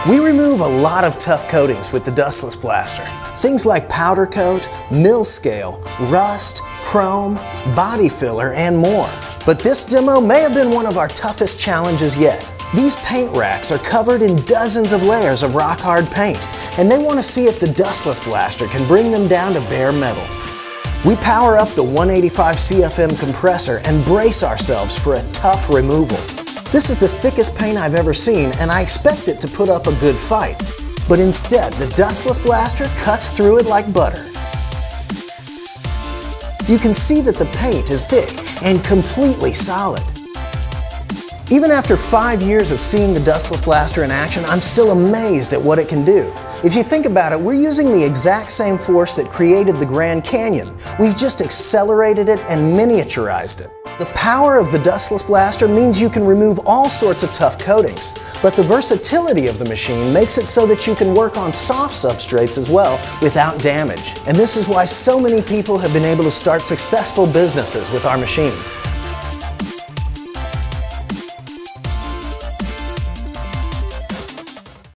We remove a lot of tough coatings with the Dustless blaster. Things like powder coat, mill scale, rust, chrome, body filler, and more. But this demo may have been one of our toughest challenges yet. These paint racks are covered in dozens of layers of rock-hard paint, and they want to see if the Dustless blaster can bring them down to bare metal. We power up the 185 CFM compressor and brace ourselves for a tough removal. This is the thickest paint I've ever seen, and I expect it to put up a good fight. But instead, the Dustless blaster cuts through it like butter. You can see that the paint is thick and completely solid. Even after 5 years of seeing the Dustless blaster in action, I'm still amazed at what it can do. If you think about it, we're using the exact same force that created the Grand Canyon. We've just accelerated it and miniaturized it. The power of the Dustless blaster means you can remove all sorts of tough coatings, but the versatility of the machine makes it so that you can work on soft substrates as well without damage. And this is why so many people have been able to start successful businesses with our machines.